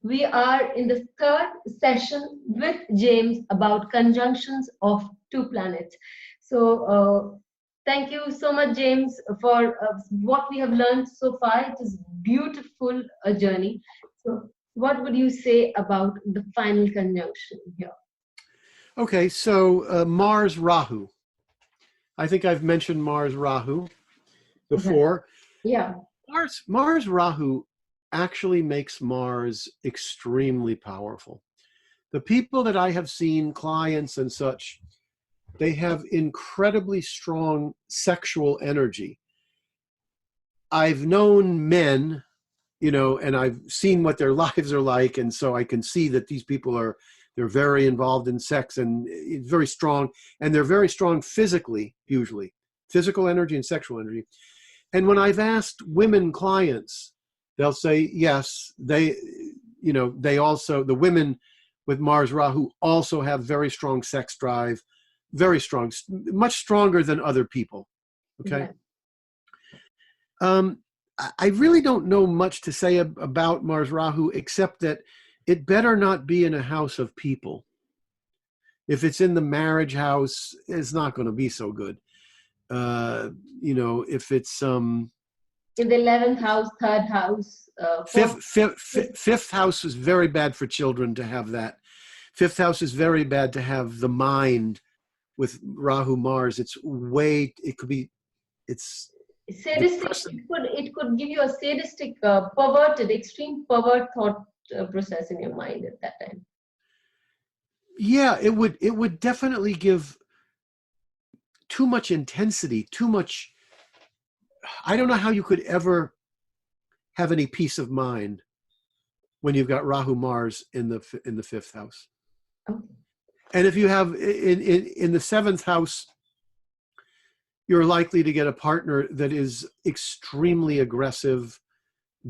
we are in the third session with James about conjunctions of two planets. So thank you so much, James, for what we have learned so far. It is beautiful journey. So what would you say about the final conjunction here? Okay, so Mars Rahu. I think I've mentioned Mars Rahu before. Okay. Yeah. Mars Rahu actually makes Mars extremely powerful. The people that I have seen, clients and such, they have incredibly strong sexual energy. I've known men, you know, and I've seen what their lives are like, and so I can see that these people they're very involved in sex and it's very strong, and they're very strong physically, usually. Physical energy and sexual energy. And when I've asked women clients, they'll say, yes, they also, the women with Mars Rahu also have very strong sex drive, very strong, much stronger than other people. Okay. Yeah. I really don't know much to say about Mars Rahu, except that it better not be in a house of people. If it's in the marriage house, it's not going to be so good. You know, if it's in the 11th house, third house, fifth house is very bad for children to have that. Fifth house is very bad to have the mind with Rahu Mars. It's sadistic. It could give you a sadistic, perverted, extreme pervert thought process in your mind at that time. Yeah, it would definitely give too much intensity, too much. I don't know how you could ever have any peace of mind when you've got Rahu Mars in the fifth house. Okay. And if you have in the seventh house, you're likely to get a partner that is extremely aggressive,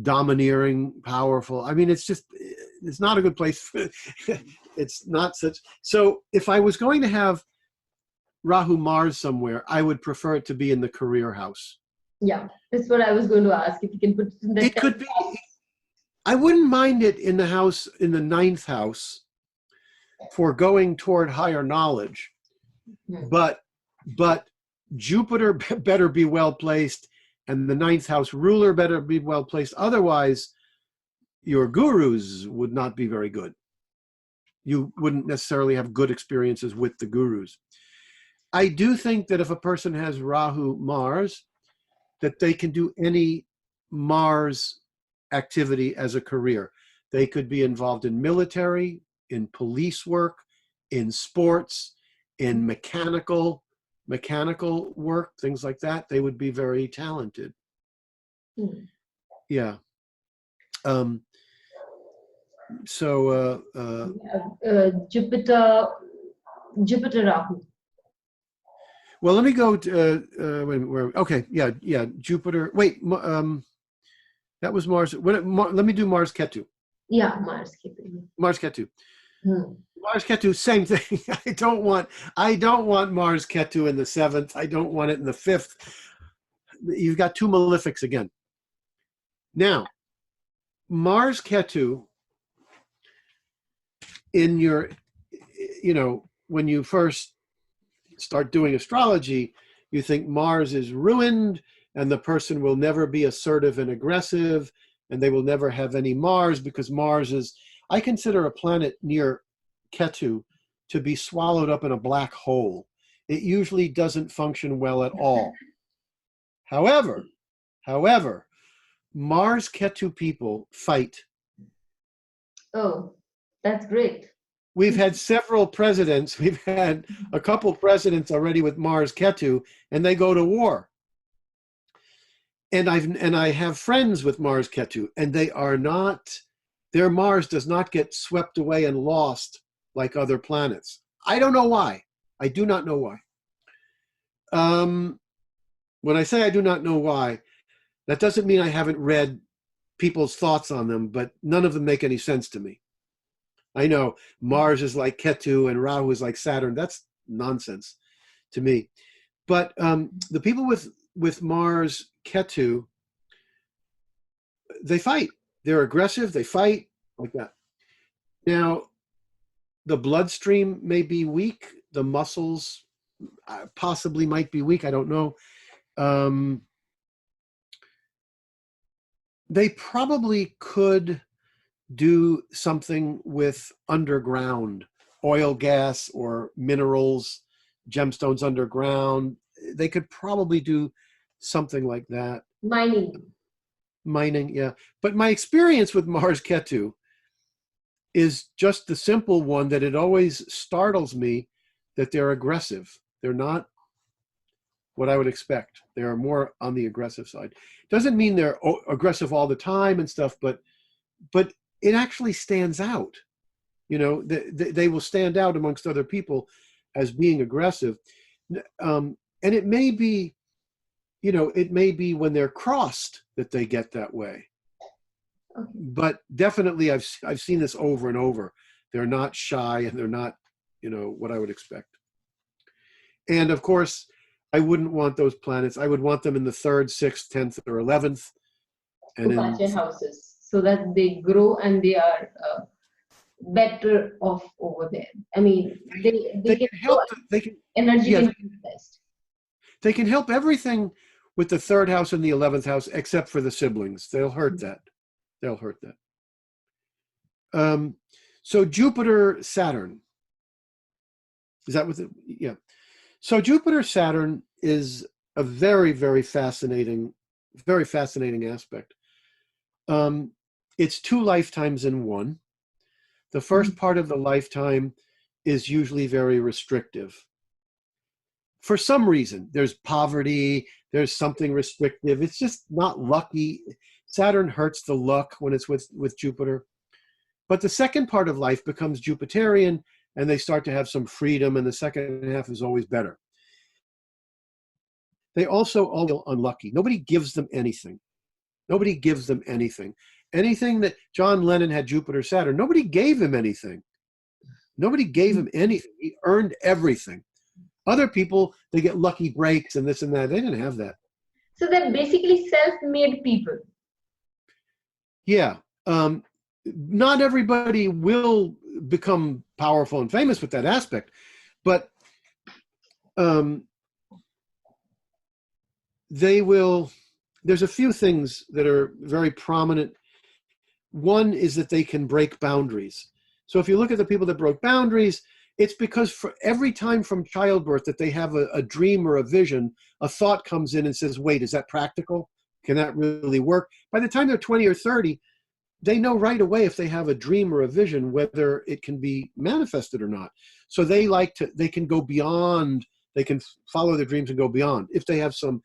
domineering, powerful. I mean, it's not a good place. It's not such. So if I was going to have Rahu Mars somewhere, I would prefer it to be in the career house. Yeah, that's what I was going to ask. If you can put it in the it could be. I wouldn't mind it in the house, in the ninth house, for going toward higher knowledge. Mm-hmm. But Jupiter better be well placed, and the ninth house ruler better be well placed. Otherwise, your gurus would not be very good. You wouldn't necessarily have good experiences with the gurus. I do think that if a person has Rahu Mars, that they can do any Mars activity as a career. They could be involved in military, in police work, in sports, in mechanical work, things like that. They would be very talented. Mm. Yeah. Jupiter Rahu. Well, let me go to okay, yeah, Jupiter. Wait, that was Mars. Let me do Mars Ketu. Yeah, Mars Ketu. Mars Ketu. Mars Ketu, same thing. I don't want Mars Ketu in the seventh. I don't want it in the fifth. You've got two malefics again. Now, Mars Ketu in your, when you first start doing astrology, you think Mars is ruined and the person will never be assertive and aggressive and they will never have any Mars, because Mars is, I consider a planet near Ketu to be swallowed up in a black hole. It usually doesn't function well at all. However, Mars Ketu people fight. Oh, that's great. We've had several presidents. We've had a couple presidents already with Mars Ketu, and they go to war. And I have friends with Mars Ketu, and they are not, their Mars does not get swept away and lost like other planets. I don't know why. I do not know why. When I say I do not know why, that doesn't mean I haven't read people's thoughts on them, but none of them make any sense to me. I know Mars is like Ketu and Rahu is like Saturn. That's nonsense to me. But the people with Mars Ketu, they fight. They're aggressive. They fight like that. Now, the bloodstream may be weak. The muscles possibly might be weak. I don't know. They probably could do something with underground oil, gas, or minerals, gemstones underground. They could probably do something like that. Mining, yeah. But my experience with Mars-Ketu is just the simple one that it always startles me that they're aggressive. They're not what I would expect. They are more on the aggressive side. Doesn't mean they're aggressive all the time and stuff, but it actually stands out. You know, they will stand out amongst other people as being aggressive. And it may be, you know, it may be when they're crossed that they get that way. Okay. But definitely I've seen this over and over. They're not shy and they're not, you know, what I would expect. And of course, I wouldn't want those planets. I would want them in the 3rd, 6th, 10th, or 11th. And in houses, so that they grow and they are better off over there. I mean, they can help. They can energy yeah, can be best. They can help everything with the 3rd house and the 11th house, except for the siblings. They'll hurt that. They'll hurt that. So Jupiter-Saturn. Is that what? Yeah. So Jupiter-Saturn is a very, very fascinating aspect. It's 2 lifetimes in one. The first part of the lifetime is usually very restrictive. For some reason, there's poverty, there's something restrictive. It's just not lucky. Saturn hurts the luck when it's with Jupiter. But the second part of life becomes Jupiterian, and they start to have some freedom, and the second half is always better. They also all feel unlucky. Nobody gives them anything. Nobody gives them anything. Anything that John Lennon had Jupiter-Saturn, nobody gave him anything. Nobody gave him anything. He earned everything. Other people, they get lucky breaks and this and that. They didn't have that. So they're basically self-made people. Yeah. Not everybody will become powerful and famous with that aspect, but they will. There's a few things that are very prominent. One is that they can break boundaries. So if you look at the people that broke boundaries, it's because for every time from childbirth that they have a dream or a vision, a thought comes in and says, wait, is that practical? Can that really work? By the time they're 20 or 30, they know right away if they have a dream or a vision, whether it can be manifested or not. So they can go beyond, they can follow their dreams and go beyond if they have some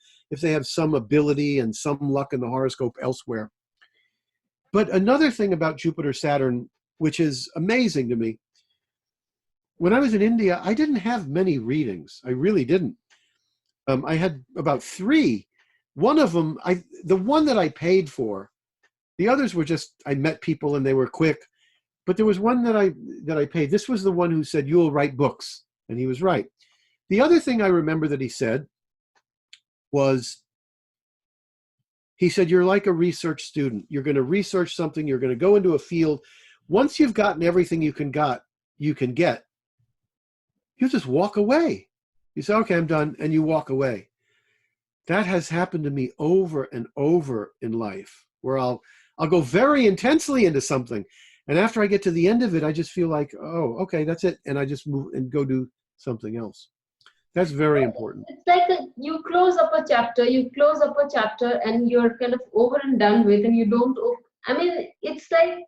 ability and some luck in the horoscope elsewhere. But another thing about Jupiter-Saturn, which is amazing to me, when I was in India, I didn't have many readings. I really didn't. I had about 3. One of them, the one that I paid for, the others were just, I met people and they were quick. But there was one that I paid. This was the one who said, you will write books. And he was right. The other thing I remember that he said was, he said, you're like a research student. You're going to research something. You're going to go into a field. Once you've gotten everything you can get, you just walk away. You say, okay, I'm done. And you walk away. That has happened to me over and over in life, where I'll go very intensely into something. And after I get to the end of it, I just feel like, oh, okay, that's it. And I just move and go do something else. That's very important. It's like you close up a chapter, and you're kind of over and done with, and you don't, I mean, it's like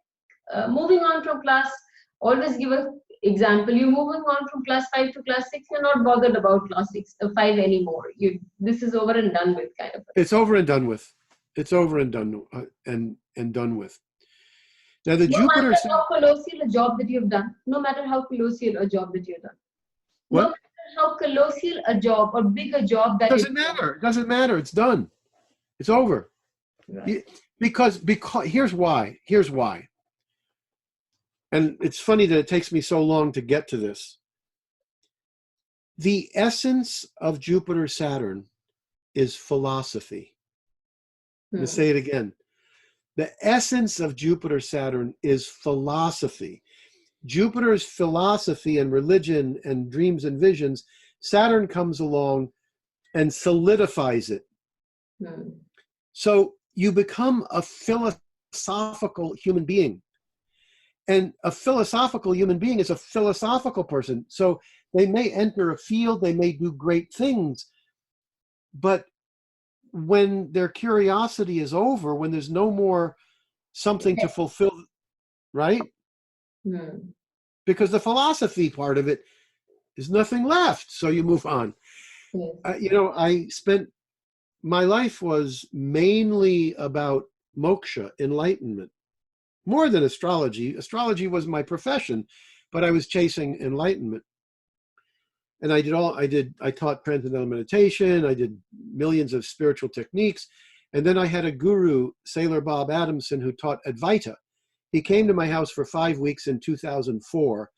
moving on from class, always give an example. You're moving on from class 5 to class 6, you're not bothered about class 5 anymore. This is over and done with, kind of. It's over and done with. It's over and done and done with. Now the Jupiter. No matter how colossal a job that you've done, no matter how colossal a job that you've done. What? No matter how colossal a job or big a job that doesn't matter. It doesn't matter. It's done. It's over. Right. Because here's why. And it's funny that it takes me so long to get to this. The essence of Jupiter-Saturn is philosophy. Let me say it again. The essence of Jupiter-Saturn is philosophy. Jupiter's philosophy and religion and dreams and visions, Saturn comes along and solidifies it. So you become a philosophical human being. And a philosophical human being is a philosophical person. So they may enter a field, they may do great things, but when their curiosity is over, when there's no more something to fulfill, right? Because the philosophy part of it is nothing left. So you move on. You know, my life was mainly about moksha, enlightenment, more than astrology. Astrology was my profession, but I was chasing enlightenment. And I taught transcendental meditation. I did millions of spiritual techniques. And then I had a guru, Sailor Bob Adamson, who taught Advaita. He came to my house for 5 weeks in 2004.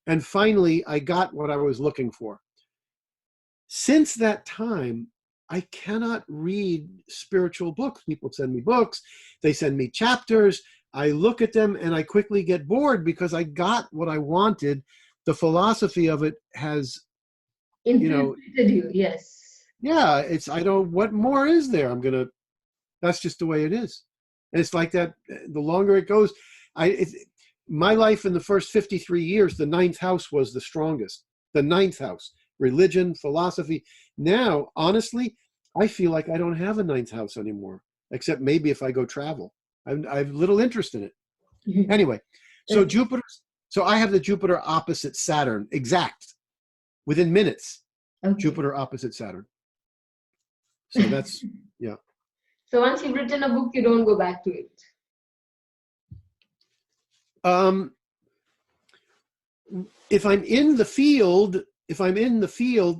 And finally, I got what I was looking for. Since that time, I cannot read spiritual books. People send me books. They send me chapters. I look at them and I quickly get bored because I got what I wanted. The philosophy of it has, infiltrated you, yes. Yeah, what more is there? That's just the way it is. And it's like that, the longer it goes, my life in the first 53 years, the ninth house was the strongest. The ninth house, religion, philosophy. Now, honestly, I feel like I don't have a ninth house anymore, except maybe if I go travel. I have little interest in it. Anyway, so I have the Jupiter opposite Saturn, exact, within minutes. Okay. Jupiter opposite Saturn. So that's, yeah. So once you've written a book, you don't go back to it. If I'm in the field,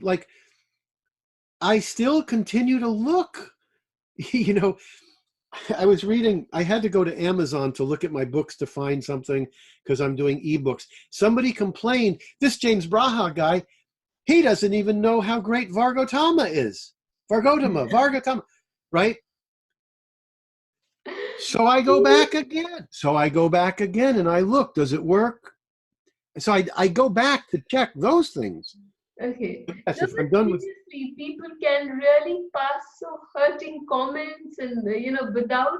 like, I still continue to look. I had to go to Amazon to look at my books to find something because I'm doing ebooks. Somebody complained, this James Braha guy, he doesn't even know how great Vargotama is. Vargotama, right? So I go back again and I look, does it work? So I go back to check those things. Okay. Yes, No, if I'm done with... people can really pass so hurting comments and, without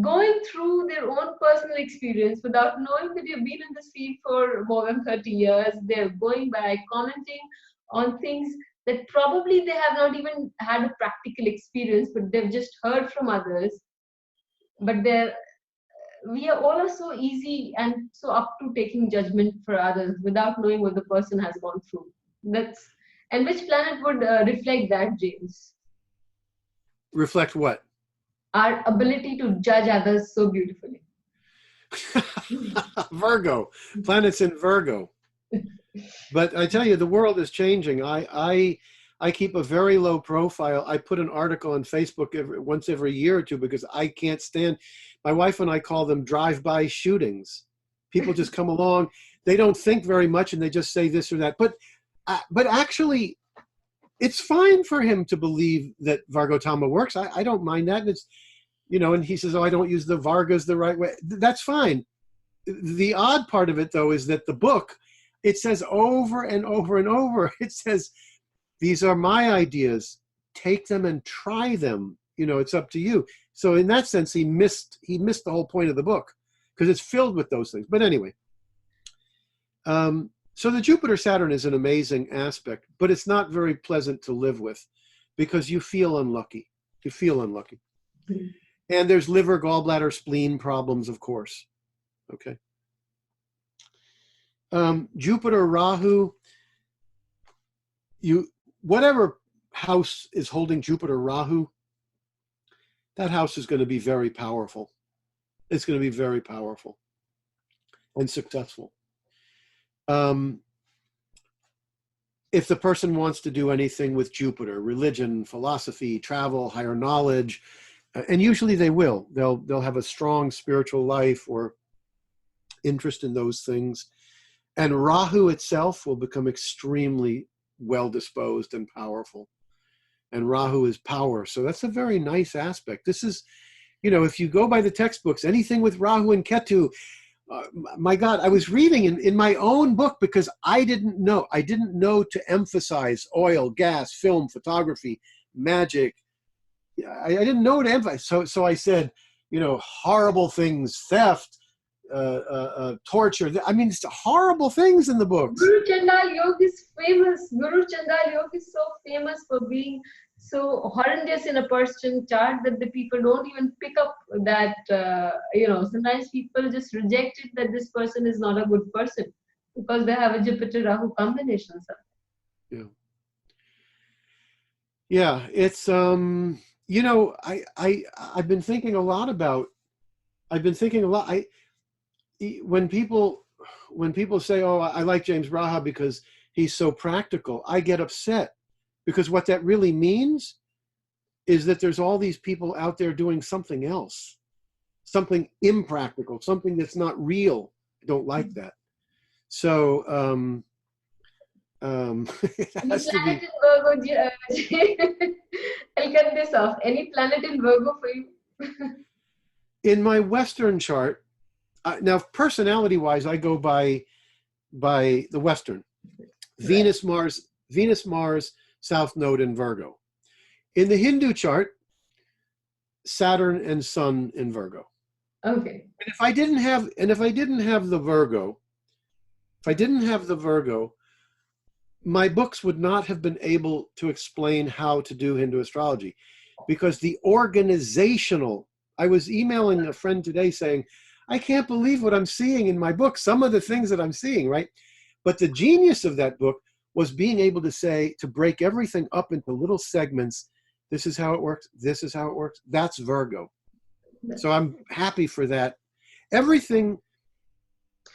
going through their own personal experience, without knowing that you've been in this field for more than 30 years, they're going by commenting on things that probably they have not even had a practical experience, but they've just heard from others. But we are all so easy and so up to taking judgment for others without knowing what the person has gone through. And which planet would reflect that, James? Reflect what? Our ability to judge others so beautifully. Virgo. Planets in Virgo. But I tell you, the world is changing. I keep a very low profile. I put an article on Facebook once every year or two because I can't stand. My wife and I call them drive-by shootings. People just come along. They don't think very much and they just say this or that. But actually, it's fine for him to believe that Vargotama works. I don't mind that. And it's, and he says, oh, I don't use the Vargas the right way. That's fine. The odd part of it, though, is that the book, it says over and over and over, it says, these are my ideas. Take them and try them. It's up to you. So in that sense, he missed the whole point of the book because it's filled with those things. But anyway, so the Jupiter-Saturn is an amazing aspect, but it's not very pleasant to live with because you feel unlucky. Mm-hmm. And there's liver, gallbladder, spleen problems, of course. Okay. Jupiter, Rahu, whatever house is holding Jupiter, Rahu, that house is going to be very powerful. It's going to be very powerful and successful. If the person wants to do anything with Jupiter, religion, philosophy, travel, higher knowledge, and usually they will. They'll have a strong spiritual life or interest in those things. And Rahu itself will become extremely well-disposed and powerful. And Rahu is power. So that's a very nice aspect. This is, if you go by the textbooks, anything with Rahu and Ketu, my God, I was reading in my own book because I didn't know to emphasize oil, gas, film, photography, magic. I didn't know to emphasize. So I said, horrible things, theft, torture. I mean, it's horrible things in the books. Guru Chandal Yoga is famous. Guru Chandal Yoga is so famous for being so horrendous in a person chart that the people don't even pick up that, sometimes people just reject it that this person is not a good person because they have a Jupiter-Rahu combination. Yeah. Yeah, it's, I've been thinking a lot about, when people say, oh, I like James Braha because he's so practical, I get upset. Because what that really means is that there's all these people out there doing something else, something impractical, something that's not real. I don't like that. So, it has to be. In Virgo, I'll cut this off. Any planet in Virgo for you? In my Western chart, now personality-wise, I go by the Western. Right. Venus, Mars, South Node in Virgo. In the Hindu chart, Saturn and Sun in Virgo. Okay. And if I didn't have the Virgo, my books would not have been able to explain how to do Hindu astrology, because the organizational. I was emailing a friend today saying, I can't believe what I'm seeing in my book. Some of the things that I'm seeing, right? But the genius of that book was being able to break everything up into little segments. This is how it works. This is how it works. That's Virgo. So I'm happy for that. Everything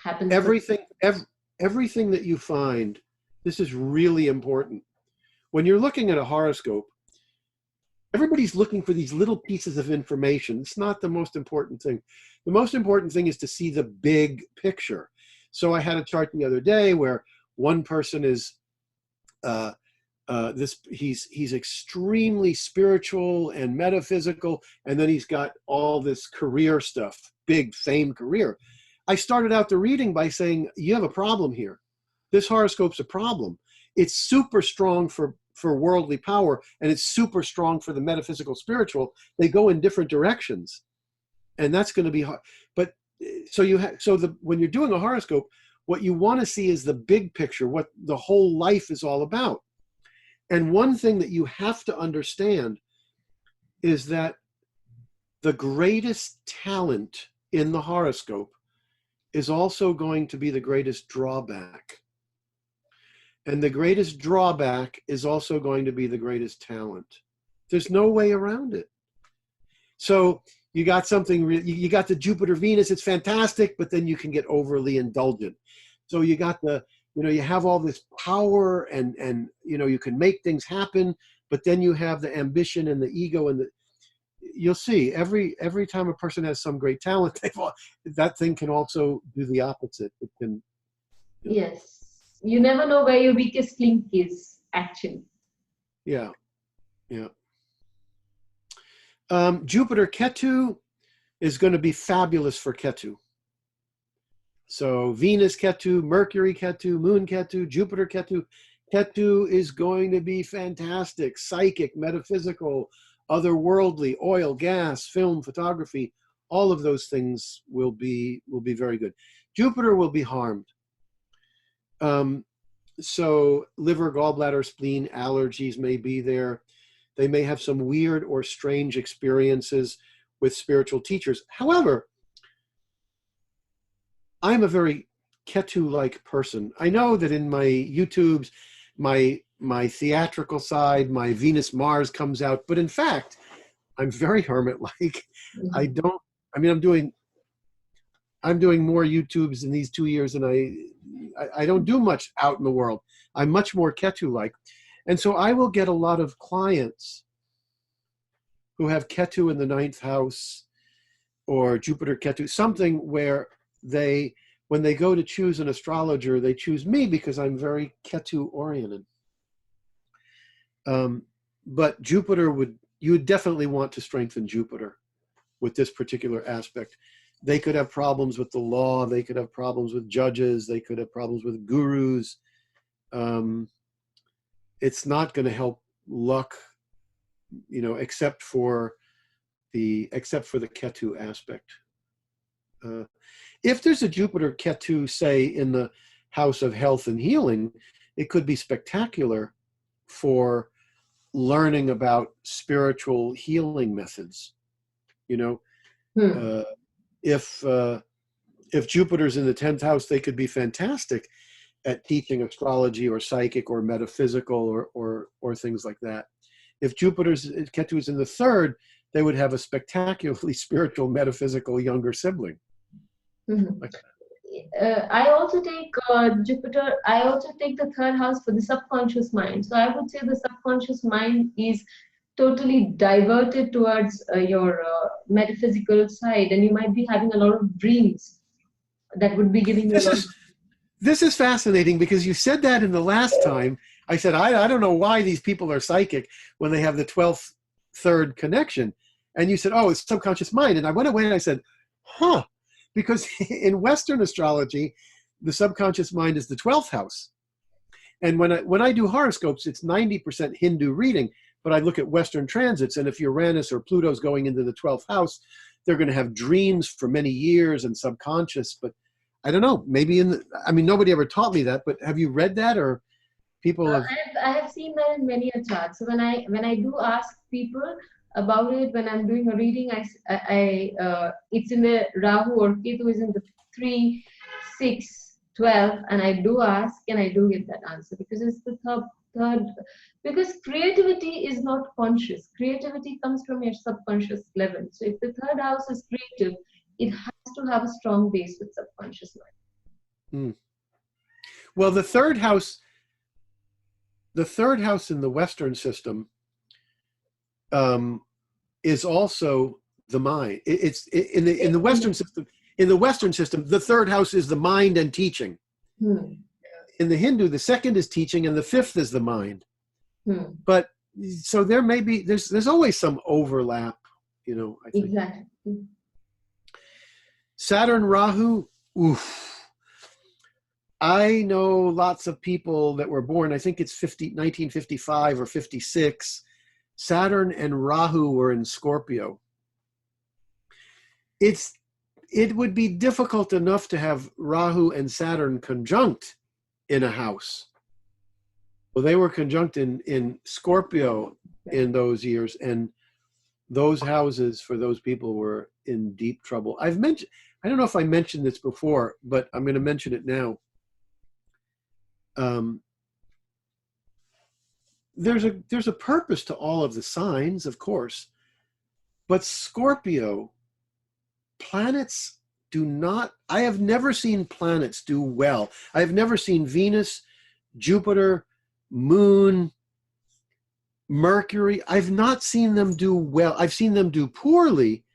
that you find, this is really important. When you're looking at a horoscope, everybody's looking for these little pieces of information. It's not the most important thing. The most important thing is to see the big picture. So I had a chart the other day where one person is he's extremely spiritual and metaphysical, and then he's got all this career stuff, big fame career. I started out the reading by saying, you have a problem here. This horoscope's a problem. It's super strong for worldly power, and it's super strong for the metaphysical spiritual. They go in different directions, and that's going to be hard. But when you're doing a horoscope, what you want to see is the big picture, what the whole life is all about. And one thing that you have to understand is that the greatest talent in the horoscope is also going to be the greatest drawback. And the greatest drawback is also going to be the greatest talent. There's no way around it. So you got you got the Jupiter-Venus, it's fantastic, but then you can get overly indulgent. So you got you have all this power and you can make things happen, but then you have the ambition and the ego and you'll see every time a person has some great talent, that thing can also do the opposite. It can. Yes. You never know where your weakest link is, actually. Yeah. Yeah. Jupiter-Ketu is going to be fabulous for Ketu. So Venus-Ketu, Mercury-Ketu, Moon-Ketu, Jupiter-Ketu. Ketu is going to be fantastic, psychic, metaphysical, otherworldly, oil, gas, film, photography. All of those things will be very good. Jupiter will be harmed. So liver, gallbladder, spleen, allergies may be there. They may have some weird or strange experiences with spiritual teachers. However, I'm a very Ketu-like person. I know that in my YouTubes, my theatrical side, my Venus-Mars comes out, but in fact, I'm very hermit-like. Mm-hmm. I'm doing more YouTubes in these 2 years than I don't do much out in the world. I'm much more Ketu-like. And so I will get a lot of clients who have Ketu in the 9th house or Jupiter-Ketu, something where when they go to choose an astrologer, they choose me because I'm very Ketu-oriented. But Jupiter you would definitely want to strengthen Jupiter with this particular aspect. they could have problems with the law. They could have problems with judges. They could have problems with gurus. It's not going to help luck, except for the Ketu aspect. If there's a Jupiter-Ketu, say, in the house of health and healing, it could be spectacular for learning about spiritual healing methods. If Jupiter's in the 10th house, they could be fantastic at teaching astrology or psychic or metaphysical or things like that. If Ketu is in the 3rd, they would have a spectacularly spiritual, metaphysical younger sibling. Mm-hmm. I also take Jupiter. I also take the 3rd house for the subconscious mind. So I would say the subconscious mind is totally diverted towards your metaphysical side, and you might be having a lot of dreams that would be giving you This is fascinating, because you said that in the last time. I said, I don't know why these people are psychic when they have the 12th, 3rd connection. And you said, oh, it's subconscious mind. And I went away and I said, because in Western astrology, the subconscious mind is the 12th house. And when I do horoscopes, it's 90% Hindu reading, but I look at Western transits, and if Uranus or Pluto's going into the 12th house, they're going to have dreams for many years and subconscious. But I don't know, maybe nobody ever taught me that, but have you read that, or people have? I have seen that in many charts. So when I do ask people about it, when I'm doing a reading, it's in the Rahu or Ketu is in the 3, 6, 12, and I do ask and I do get that answer, because it's the third, because creativity is not conscious. Creativity comes from your subconscious level. So if the 3rd house is creative, it has to have a strong base with subconscious mind. Well, the 3rd house in the Western system is also the mind. In the Western system. In the Western system, the 3rd house is the mind and teaching. In the Hindu, the 2nd is teaching, and the 5th is the mind. But so there's always some overlap, I think. Exactly. Saturn Rahu, I know lots of people that were born, I think it's 1955 or 56. Saturn and Rahu were in Scorpio. It would be difficult enough to have Rahu and Saturn conjunct in a house. Well, they were conjunct in Scorpio in those years, and those houses for those people were in deep trouble. I don't know if I mentioned this before, but I'm going to mention it now. There's a purpose to all of the signs, of course, but Scorpio, planets do not, I have never seen planets do well. I have never seen Venus, Jupiter, Moon, Mercury. I've not seen them do well. I've seen them do poorly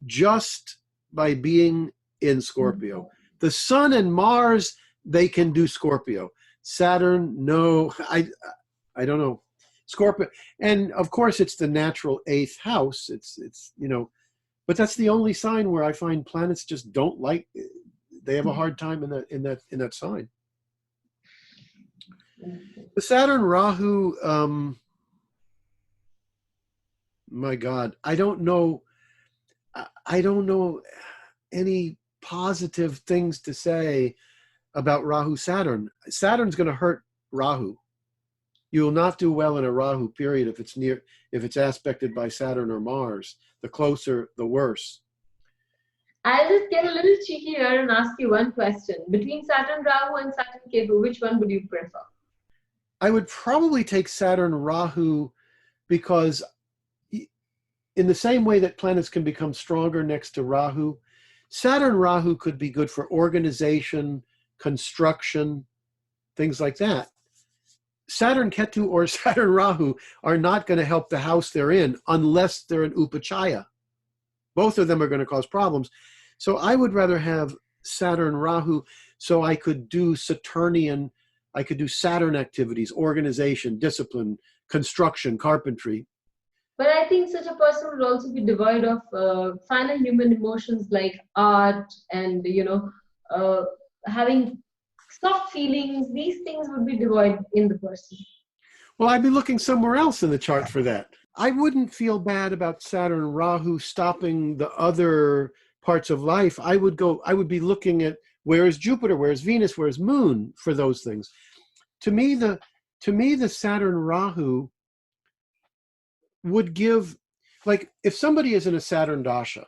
just by being in Scorpio. The Sun and Mars, they can do Scorpio. Saturn, no, I don't know. Scorpio, and of course it's the natural 8th house. It's but that's the only sign where I find planets just don't like. They have a hard time in that sign. The Saturn Rahu, my God, I don't know any positive things to say about Rahu Saturn. Saturn's going to hurt Rahu. You will not do well in a Rahu period if it's aspected by Saturn or Mars. The closer, the worse. I'll just get a little cheeky here and ask you one question. Between Saturn Rahu and Saturn Ketu, which one would you prefer? I would probably take Saturn Rahu, because in the same way that planets can become stronger next to Rahu, Saturn Rahu could be good for organization, construction, things like that. Saturn Ketu or Saturn Rahu are not going to help the house they're in unless they're in Upachaya. Both of them are going to cause problems. So I would rather have Saturn Rahu so I could do Saturnian, I could do Saturn activities, organization, discipline, construction, carpentry. But I think such a person would also be devoid of final human emotions like art and, uh, having soft feelings. These things would be devoid in the person. Well, I'd be looking somewhere else in the chart for that. I wouldn't feel bad about Saturn Rahu stopping the other parts of life. I would be looking at where is Jupiter, where is Venus, where is Moon for those things. To me, the Saturn Rahu would give, like, if somebody is in a Saturn dasha,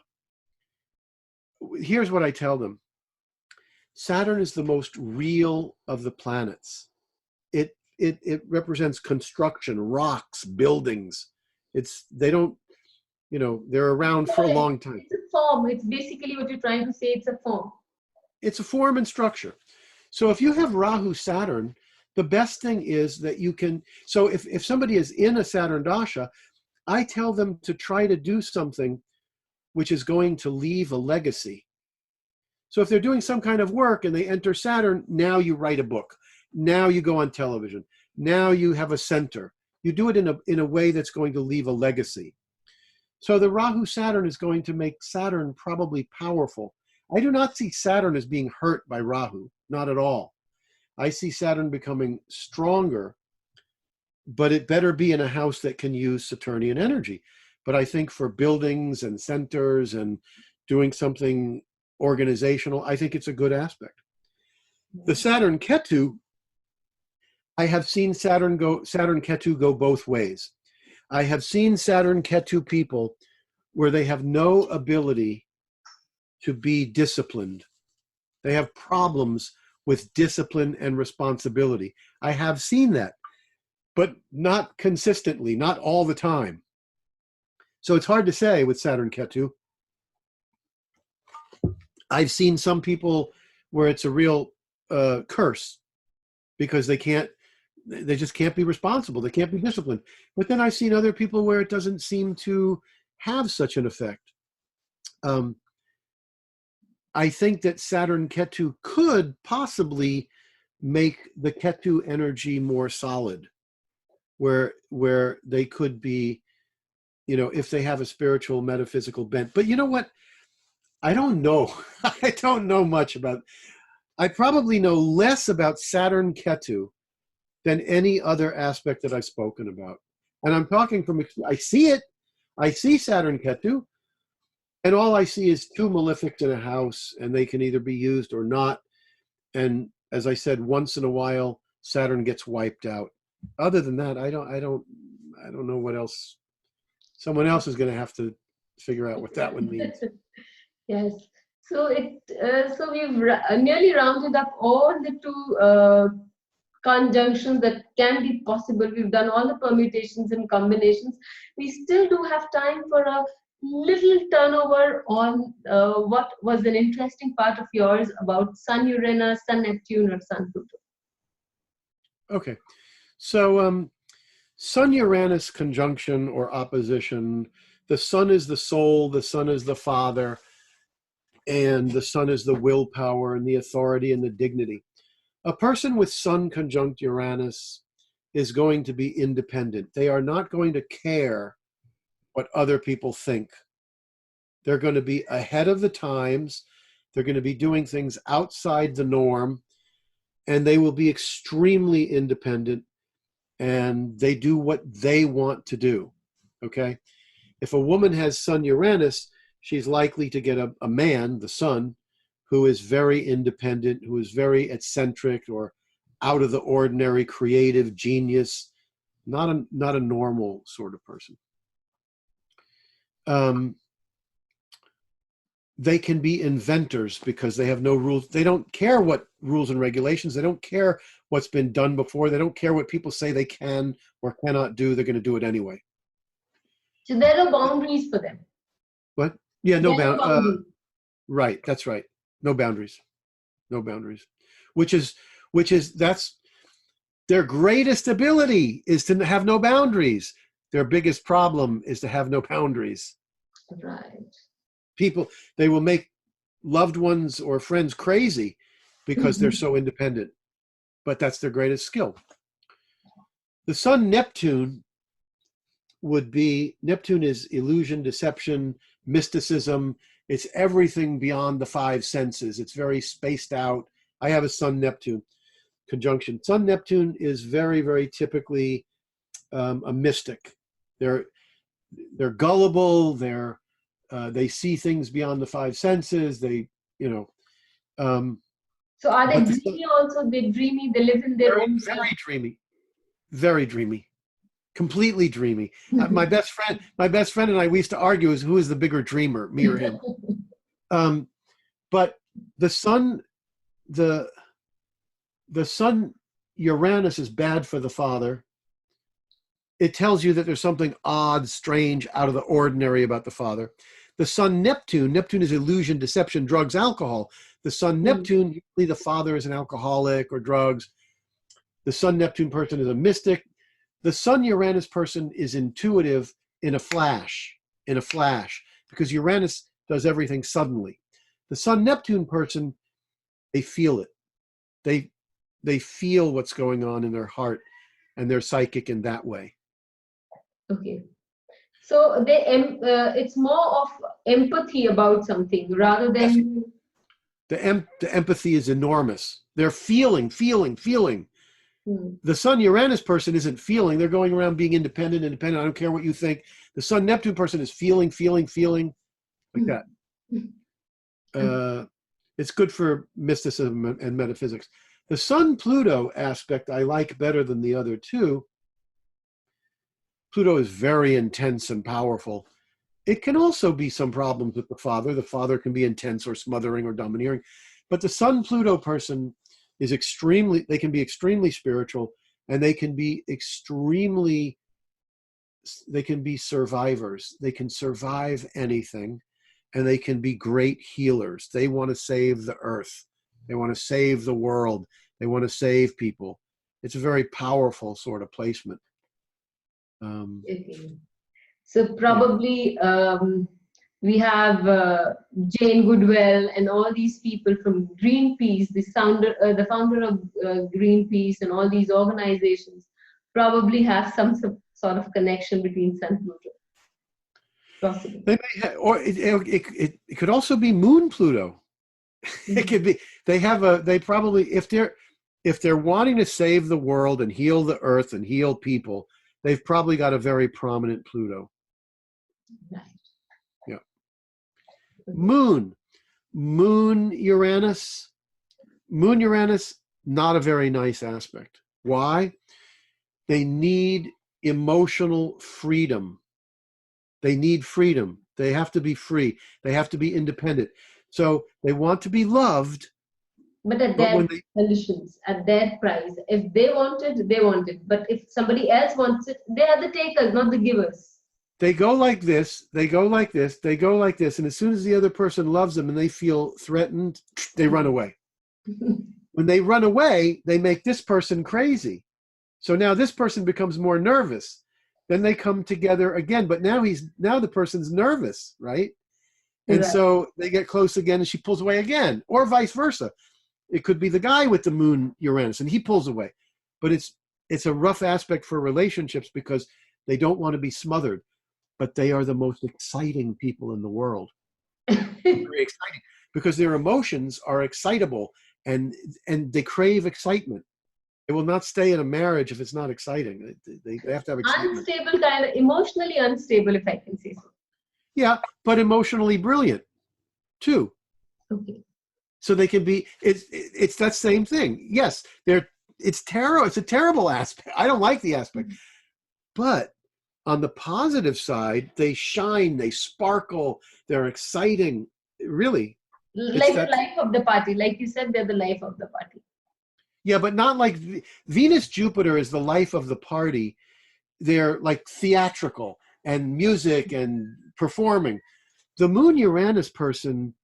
here's what I tell them. Saturn is the most real of the planets. It represents construction, rocks, buildings. They don't, they're around for a long time. It's a form. It's basically what you're trying to say. It's a form. It's a form and structure. So if you have Rahu Saturn, the best thing is that you can, so if somebody is in a Saturn dasha, I tell them to try to do something which is going to leave a legacy. So if they're doing some kind of work and they enter Saturn, now you write a book. Now you go on television. Now you have a center. You do it in a way that's going to leave a legacy. So the Rahu Saturn is going to make Saturn probably powerful. I do not see Saturn as being hurt by Rahu, not at all. I see Saturn becoming stronger, but it better be in a house that can use Saturnian energy. But I think for buildings and centers and doing something organizational, I think it's a good aspect. The Saturn-Ketu, I have seen Saturn-Ketu go both ways. I have seen Saturn-Ketu people where they have no ability to be disciplined. They have problems with discipline and responsibility. I have seen that, but not consistently, not all the time. So it's hard to say with Saturn-Ketu. I've seen some people where it's a real curse because they just can't be responsible. They can't be disciplined. But then I've seen other people where it doesn't seem to have such an effect. I think that Saturn-Ketu could possibly make the Ketu energy more solid, where they could be, if they have a spiritual, metaphysical bent. But you know what? I don't know. I don't know much about. I probably know less about Saturn-Ketu than any other aspect that I've spoken about. And I'm talking from, I see it. I see Saturn-Ketu. And all I see is two malefics in a house, and they can either be used or not. And as I said, once in a while, Saturn gets wiped out. Other than that, I don't know what else. Someone else is going to have to figure out what that one means. Yes. So we've nearly rounded up all the two conjunctions that can be possible. We've done all the permutations and combinations. We still do have time for a little turnover on what was an interesting part of yours about Sun Uranus, Sun Neptune, or Sun Pluto. Okay. So Sun Uranus conjunction or opposition, the Sun is the soul, the Sun is the father, and the Sun is the willpower and the authority and the dignity. A person with Sun conjunct Uranus is going to be independent. They are not going to care what other people think. They're going to be ahead of the times. They're going to be doing things outside the norm, and they will be extremely independent, and they do what they want to do. Okay? If a woman has Sun Uranus, she's likely to get a man, the Sun, who is very independent, who is very eccentric or out of the ordinary, creative, genius, not a normal sort of person. They can be inventors because they have no rules. They don't care what rules and regulations. They don't care what's been done before. They don't care what people say they can or cannot do. They're going to do it anyway. So there are no boundaries for them. What? Yeah, no boundaries. Right, that's right. No boundaries. No boundaries. Which is that's their greatest ability is to have no boundaries. Their biggest problem is to have no boundaries. Right. People, they will make loved ones or friends crazy because they're so independent. But that's their greatest skill. The Sun Neptune would be, Neptune is illusion, deception, mysticism. It's everything beyond the five senses. It's very spaced out. I have a Sun-Neptune conjunction. Sun-Neptune is very, very typically a mystic. They're gullible. They see things beyond the five senses. They, So are they but dreamy also? They dreamy, they live in their own very world. very dreamy, completely dreamy. My best friend and I, we used to argue who is the bigger dreamer, me or him. But the sun Uranus is bad for the father. It tells you that there's something odd, strange, out of the ordinary about the father. The Sun Neptune is illusion, deception, drugs, alcohol. The Sun Neptune, usually the father is an alcoholic or drugs. The Sun Neptune person is a mystic. The Sun Uranus person is intuitive in a flash, because Uranus does everything suddenly. The Sun Neptune person, they feel it. They feel what's going on in their heart, and they're psychic in that way. Okay. So it's more of empathy about something rather than... The empathy is enormous. They're feeling. The Sun Uranus person isn't feeling. They're going around being independent. I don't care what you think. The Sun Neptune person is feeling like that. It's good for mysticism and metaphysics. The Sun Pluto aspect I like better than the other two. Pluto is very intense and powerful. It can also be some problems with the father. The father can be intense or smothering or domineering. But the Sun Pluto person is they can be extremely spiritual, and they can be survivors. They can survive anything, and they can be great healers. They want to save the earth. They want to save the world. They want to save people. It's a very powerful sort of placement. Okay. So probably we have Jane Goodwell and all these people from Greenpeace, the founder of Greenpeace, and all these organizations probably have some sort of connection between Sun and Pluto. Possible. They may have, or it could also be Moon Pluto. It could be they probably, if they're wanting to save the world and heal the earth and heal people, they've probably got a very prominent Pluto. Right. Yeah. Moon Uranus, not a very nice aspect. Why? They need emotional freedom. They need freedom. They have to be free. They have to be independent. So they want to be loved. But at their conditions, at their price. If they want it, they want it. But if somebody else wants it, they are the takers, not the givers. They go like this, they go like this, they go like this. And as soon as the other person loves them and they feel threatened, they run away. When they run away, they make this person crazy. So now this person becomes more nervous. Then they come together again. But now the person's nervous, right? And so they get close again and she pulls away again, or vice versa. It could be the guy with the Moon Uranus and he pulls away. But it's a rough aspect for relationships because they don't want to be smothered. But they are the most exciting people in the world. Very exciting because their emotions are excitable and they crave excitement. They will not stay in a marriage if it's not exciting. They have to have excitement. Unstable, kind of emotionally unstable, if I can say so. Yeah, but emotionally brilliant too. Okay. So they can be. It's that same thing. Yes, it's terrible. It's a terrible aspect. I don't like the aspect, but on the positive side, they shine, they sparkle, they're exciting. Really. Like the life of the party. Like you said, they're the life of the party. Yeah, but not like Venus, Jupiter is the life of the party. They're like theatrical and music and performing. The Moon Uranus person,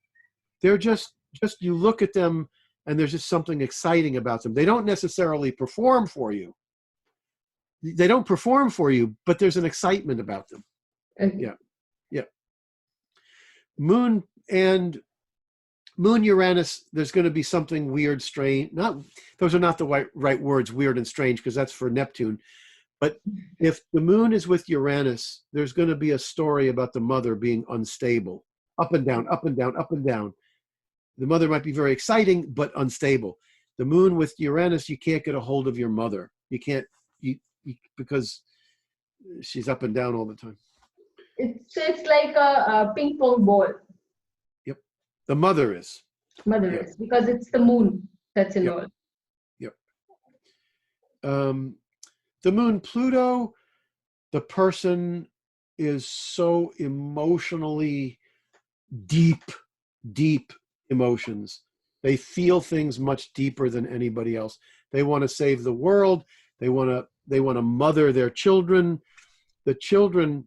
they're just you look at them and there's just something exciting about them. They don't necessarily perform for you. They don't perform for you, but there's an excitement about them. Okay. Yeah. Moon Uranus, there's going to be something weird, strange. Those are not the right words, weird and strange, because that's for Neptune. But if the moon is with Uranus, there's going to be a story about the mother being unstable, up and down, up and down, up and down. The mother might be very exciting, but unstable. The moon with Uranus, you can't get a hold of your mother. You can't, because she's up and down all the time. It's like a ping pong ball. Yep. The mother is. Mother Yep. is, because it's the moon that's involved. Yep. The moon Pluto, the person is so emotionally deep emotions. They feel things much deeper than anybody else. They want to save the world. They want to mother their children. The children,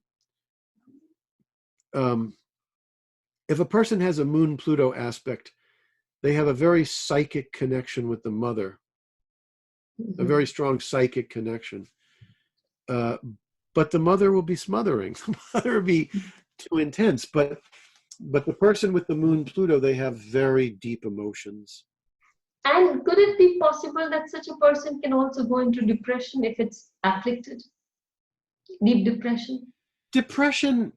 if a person has a moon Pluto aspect, they have a very psychic connection with the mother, a very strong psychic connection. But the mother will be smothering. The mother will be too intense. But the person with the moon Pluto, they have very deep emotions. And could it be possible that such a person can also go into depression if it's afflicted? Deep depression? Depression,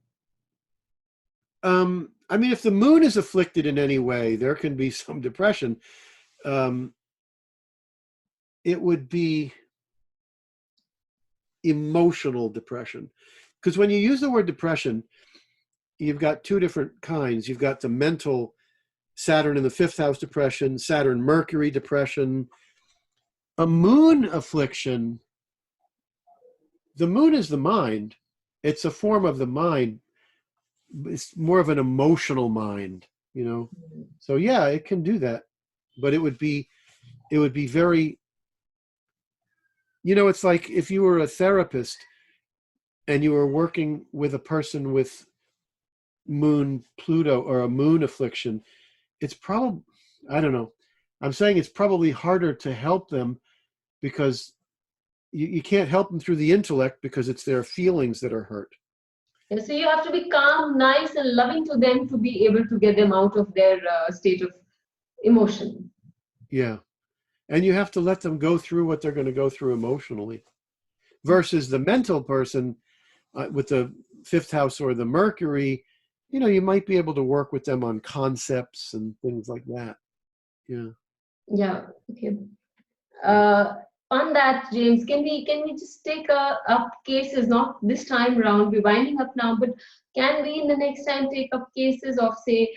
I mean, if the moon is afflicted in any way, there can be some depression. It would be emotional depression. Because when you use the word depression, you've got two different kinds. You've got the mental Saturn in the 5th house depression, Saturn Mercury depression. A moon affliction, the moon is the mind. It's a form of the mind. It's more of an emotional mind, you know. So yeah, it can do that. But it would be very, you know, it's like if you were a therapist and you were working with a person with moon Pluto or a moon affliction, it's probably, I don't know, I'm saying it's probably harder to help them because you can't help them through the intellect because it's their feelings that are hurt. Yeah, so you have to be calm, nice, and loving to them to be able to get them out of their state of emotion. Yeah. And you have to let them go through what they're going to go through emotionally. Versus the mental person with the 5th house or the Mercury, you know, you might be able to work with them on concepts and things like that. Yeah. Yeah. Okay. On that, James, can we just take up cases? Not this time round. We're winding up now, but can we in the next time take up cases of, say,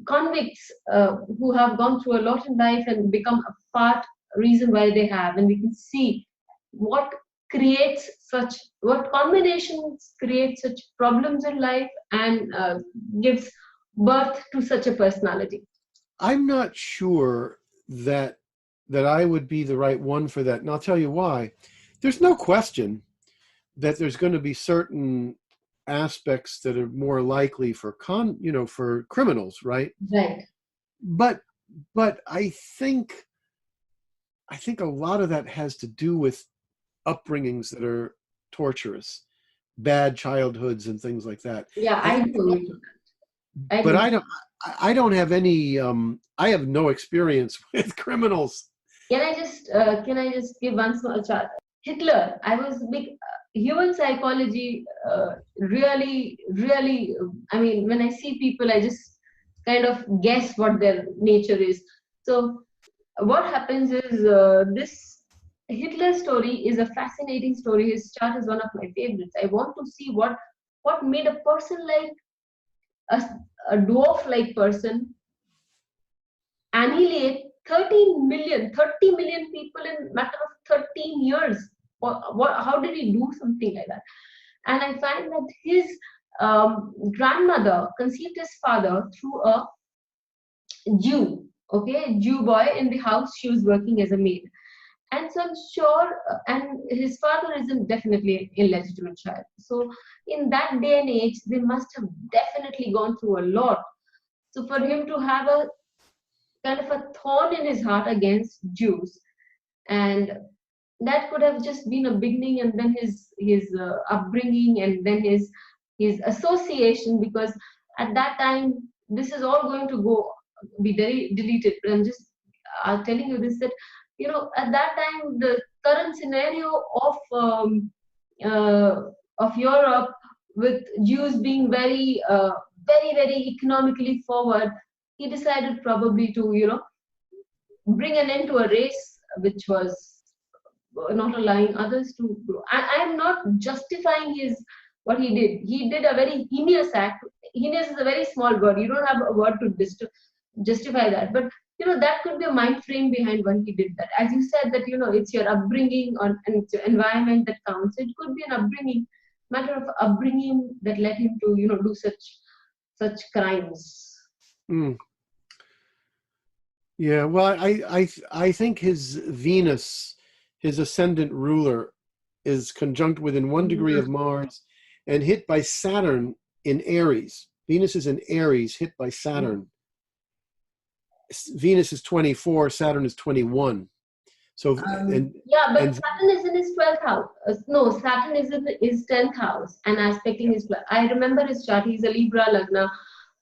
convicts who have gone through a lot in life and become a part reason why they have, and we can see what combinations create such problems in life and gives birth to such a personality. I'm not sure that I would be the right one for that. And I'll tell you why. There's no question that there's going to be certain aspects that are more likely for for criminals, right? Right. But I think a lot of that has to do with upbringings that are torturous, bad childhoods and things like that. Yeah, I do. But I don't have any I have no experience with criminals. Can I just give one small chart? Hitler, I was big human psychology really, I mean, when I see people, I just kind of guess what their nature is. So what happens is this Hitler story is a fascinating story. His chart is one of my favorites. I want to see what made a person like a dwarf-like person annihilate 30 million people in a matter of 13 years. How did he do something like that? And I find that his grandmother conceived his father through a Jew, Jew boy in the house. She was working as a maid. And so I'm sure, and his father isn't definitely an illegitimate child. So in that day and age, they must have definitely gone through a lot. So for him to have a kind of a thorn in his heart against Jews, and that could have just been a beginning, and then his upbringing, and then his association, because at that time this is all going to be very deleted. But I'm just telling you this, that at that time the current scenario of Europe, with Jews being very, very economically forward, he decided probably to, bring an end to a race which was not allowing others to grow. I am not justifying what he did. He did a very heinous act. Heinous is a very small word. You don't have a word to justify that. But that could be a mind frame behind when he did that. As you said that it's your upbringing and it's your environment that counts. It could be an matter of upbringing that led him to do such crimes. Mm. Yeah, well, I think his Venus, his ascendant ruler, is conjunct within 1 degree of Mars and hit by Saturn in Aries. Venus is in Aries, hit by Saturn. Venus is 24, Saturn is 21. So but Saturn is in his 12th house. No, Saturn is in his 10th house and aspecting his. I remember his chart. He's a Libra Lagna,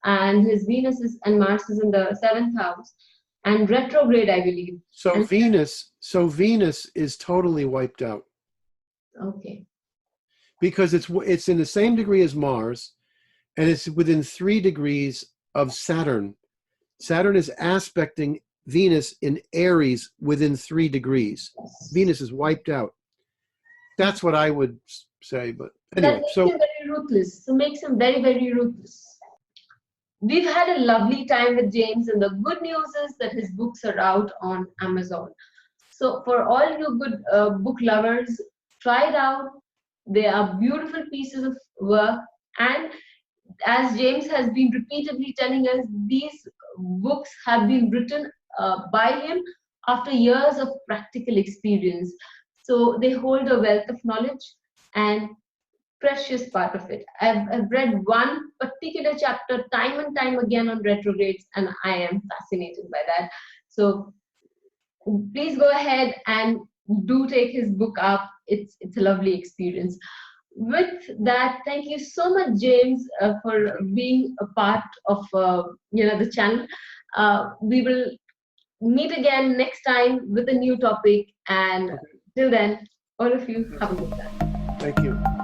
and his Venus and Mars is in the 7th house and retrograde, I believe. So Venus is totally wiped out. Okay. Because it's in the same degree as Mars, and it's within 3 degrees of Saturn. Saturn is aspecting Venus in Aries within 3 degrees. Venus is wiped out. That's what I would say. But anyway, that makes him very ruthless. So makes him very, very ruthless. We've had a lovely time with James, and the good news is that his books are out on Amazon. So for all you good book lovers, try it out. They are beautiful pieces of work, and as James has been repeatedly telling us, these books have been written by him after years of practical experience. So they hold a wealth of knowledge and precious part of it. I've read one particular chapter time and time again on retrogrades, and I am fascinated by that. So please go ahead and do take his book up. It's a lovely experience. With that, thank you so much, James, for being a part of the channel. We will meet again next time with a new topic, and till then, all of you have a good time. Thank you.